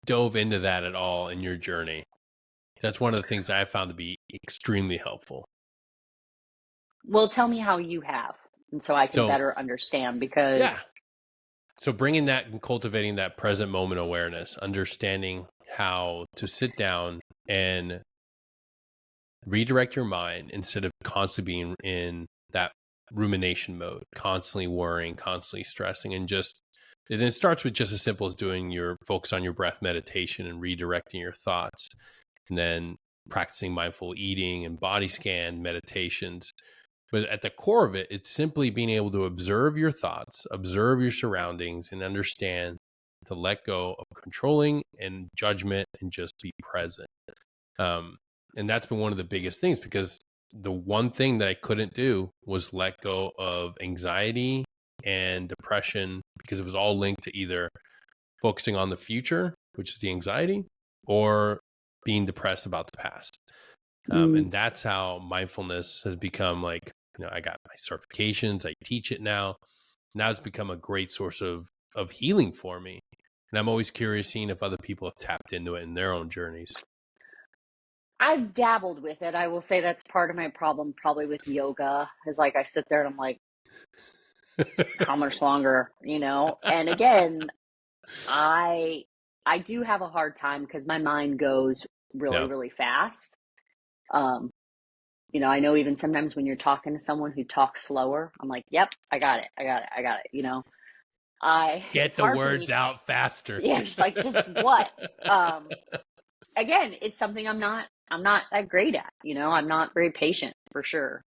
dove into that at all in your journey? That's one of the things that I found to be extremely helpful. Well, tell me how you have, and so I can So, better understand, because yeah. So bringing that and cultivating that present moment awareness, understanding how to sit down and redirect your mind instead of constantly being in that rumination mode, constantly worrying, constantly stressing, and it starts with just as simple as doing your focus on your breath meditation and redirecting your thoughts, and then practicing mindful eating and body scan meditations. But at the core of it, it's simply being able to observe your thoughts, observe your surroundings, and understand to let go of controlling and judgment and just be present. And that's been one of the biggest things, because the one thing that I couldn't do was let go of anxiety and depression, because it was all linked to either focusing on the future, which is the anxiety, or being depressed about the past. And that's how mindfulness has become like, I got my certifications, I teach it now. Now it's become a great source of healing for me. And I'm always curious seeing if other people have tapped into it in their own journeys. I've dabbled with it. I will say that's part of my problem probably with yoga, is like I sit there and I'm like, how much longer, And again, I do have a hard time because my mind goes really, Yeah. really fast. Um, I know even sometimes when you're talking to someone who talks slower, I'm like, yep, I got it. Get It's the hard for words me. out faster. Yeah, it's like, just what? Again, it's something I'm not that great at, I'm not very patient for sure.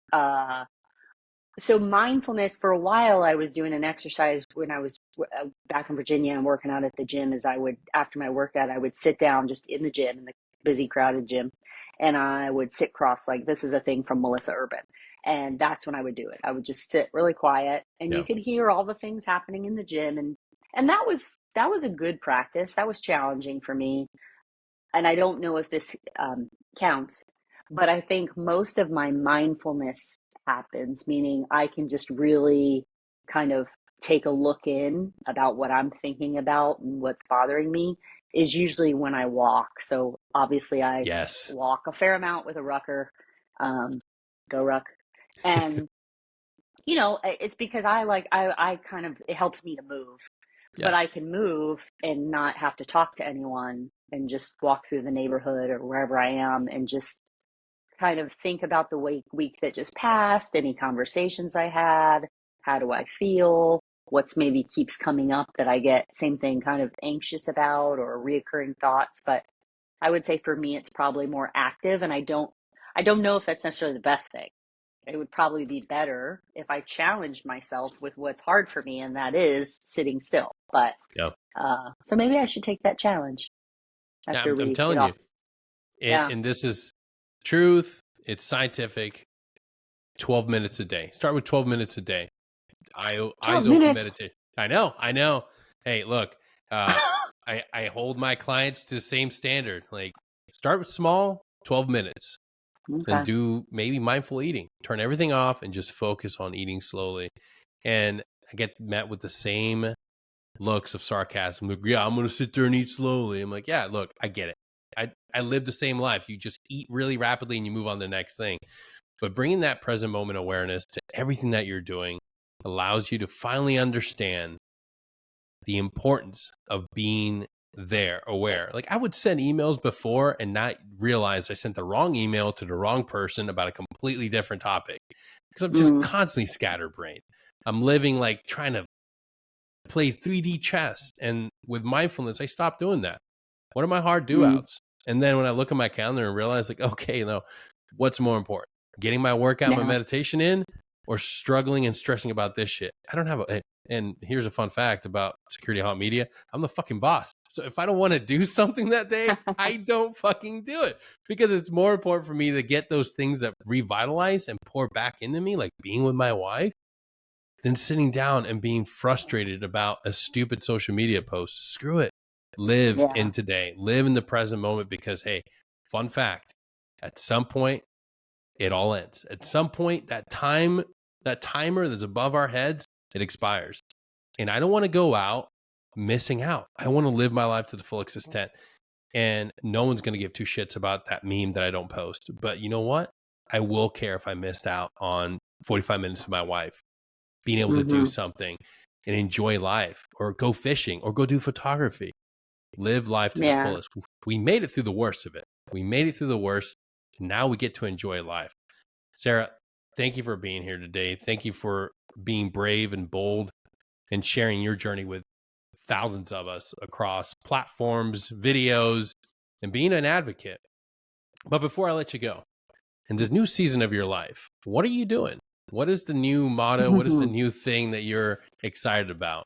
So mindfulness, for a while, I was doing an exercise when I was back in Virginia and working out at the gym. Is I would, after my workout, I would sit down just in the gym, in the busy, crowded gym, and I would sit cross-legged. This is a thing from Melissa Urban. And that's when I would do it. I would just sit really quiet, and you Yeah. could hear all the things happening in the gym. And that was a good practice. That was challenging for me. And I don't know if this counts, but I think most of my mindfulness happens, meaning I can just really kind of take a look in about what I'm thinking about and what's bothering me, is usually when I walk. So obviously I Yes. walk a fair amount with a rucker, go ruck. And, it's because I kind of, it helps me to move. But Yeah. I can move and not have to talk to anyone, and just walk through the neighborhood or wherever I am, and just kind of think about the week that just passed, any conversations I had, how do I feel, what's maybe keeps coming up that I get, same thing, kind of anxious about, or reoccurring thoughts. But I would say for me, it's probably more active, and I don't know if that's necessarily the best thing. It would probably be better if I challenged myself with what's hard for me, and that is sitting still. But Yeah. so maybe I should take that challenge Yeah. after I'm we get telling off. you, Yeah. and this is truth. It's scientific. 12 minutes a day. Start with 12 minutes a day. eyes 12 open minutes. meditation. I know. Hey, look, I hold my clients to the same standard. Like, start with small, 12 minutes, and Okay. do maybe mindful eating. Turn everything off and just focus on eating slowly. And I get met with the same looks of sarcasm. Like, yeah, I'm going to sit there and eat slowly. I'm like, yeah, look, I get it. I live the same life. You just eat really rapidly and you move on to the next thing. But bringing that present moment awareness to everything that you're doing allows you to finally understand the importance of being there, aware. Like, I would send emails before and not realize I sent the wrong email to the wrong person about a completely different topic because I'm just constantly scatterbrained. I'm living like trying to play 3D chess. And with mindfulness, I stopped doing that. What are my hard do outs? And then when I look at my calendar and realize, like, okay, no, what's more important? Getting my workout, my meditation in, or struggling and stressing about this shit? I don't have a, and here's a fun fact about Security Hot Media. I'm the fucking boss. So if I don't want to do something that day, I don't fucking do it, because it's more important for me to get those things that revitalize and pour back into me, like being with my wife, than sitting down and being frustrated about a stupid social media post. Screw it. Live in today, live in the present moment, because, hey, fun fact, at some point, it all ends. At some point, that timer that's above our heads, it expires. And I don't want to go out missing out. I want to live my life to the full extent. And no one's going to give two shits about that meme that I don't post. But you know what? I will care if I missed out on 45 minutes with my wife, being able to do something and enjoy life, or go fishing, or go do photography. Live life to the fullest. We made it through the worst of it. We made it through the worst. Now we get to enjoy life. Sara, thank you for being here today. Thank you for being brave and bold and sharing your journey with thousands of us across platforms, videos, and being an advocate. But before I let you go, in this new season of your life, what are you doing? What is the new motto? What is the new thing that you're excited about?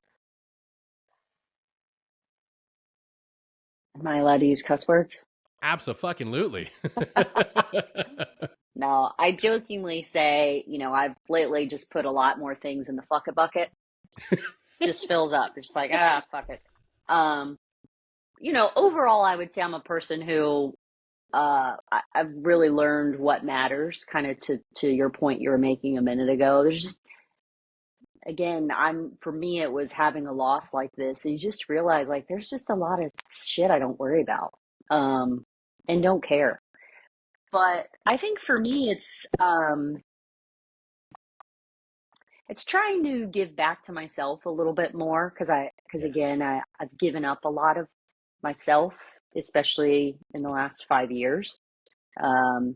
Am I allowed to use cuss words? Absolutely. No, I jokingly say, I've lately just put a lot more things in the fuck it bucket. Just fills up. Just like, fuck it. Overall, I would say I'm a person who I've really learned what matters, kind of to your point you were making a minute ago. There's just, again, for me, it was having a loss like this, and you just realize, like, there's just a lot of shit I don't worry about, and don't care. But I think for me, it's trying to give back to myself a little bit more, because again, I've given up a lot of myself, especially in the last 5 years. And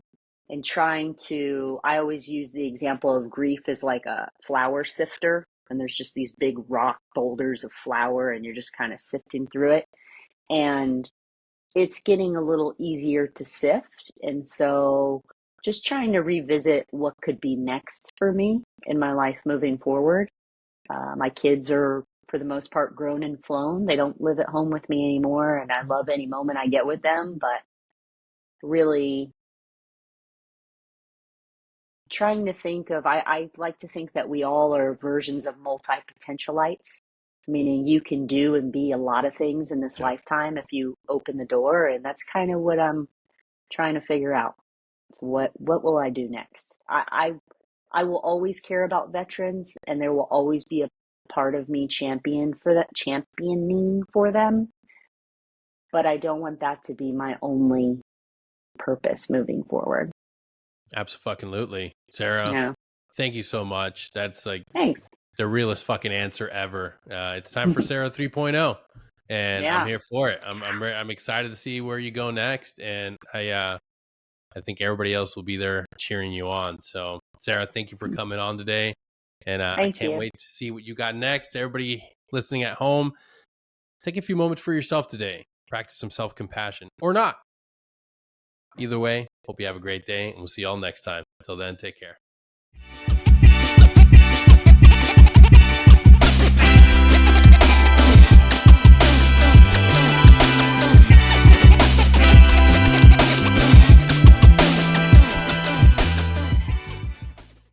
I always use the example of grief as like a flour sifter, and there's just these big rock boulders of flour, and you're just kind of sifting through it. And it's getting a little easier to sift. And so just trying to revisit what could be next for me in my life moving forward. My kids are, for the most part, grown and flown. They don't live at home with me anymore, and I love any moment I get with them, but really trying to think of, I like to think that we all are versions of multi-potentialites, meaning you can do and be a lot of things in this lifetime if you open the door. And that's kind of what I'm trying to figure out. So what will I do next? I will always care about veterans, and there will always be a part of me championing for them. But I don't want that to be my only purpose moving forward. Absolutely. Sara, thank you so much. That's like, thanks. The realest fucking answer ever. It's time for Sara 3.0, and I'm here for it. I'm excited to see where you go next, and I think everybody else will be there cheering you on. So, Sara, thank you for coming on today, and I can't wait to see what you got next. Everybody listening at home, take a few moments for yourself today. Practice some self-compassion, or not. Either way, hope you have a great day, and we'll see you all next time. Until then, take care.